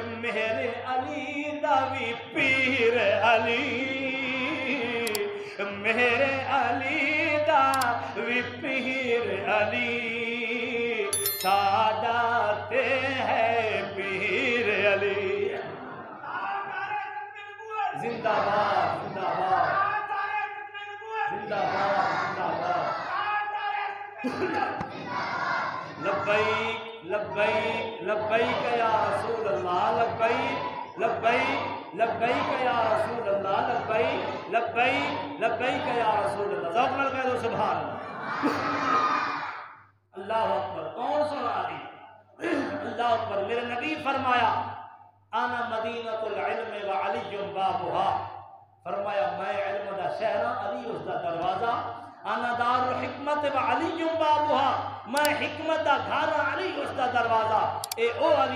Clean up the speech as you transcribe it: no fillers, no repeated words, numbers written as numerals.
میرے علی دا بھی پیر علی میرے علی دا بھی پیر علی سادات ہے پیر علی زندہ باد زندہ باد زندہ باد زندہ باد لبیک لبیک لبیک یا رسول اللہ لبیک لبیک لبیک یا رسول اللہ لبیک لبیک لبیک یا رسول اللہ ذوق مل کہہ دو سبحان اللہ اللہ اکبر کون سنا دی اللہ اکبر میرے نبی فرمایا انا مدینۃ العلم وعلی بابها فرمایا میں علم دا شہر علی اس دا دروازہ انا دار الحکمت وعلی بابها میں حکمت دا گھر علی اس دا دروازہ اے او علی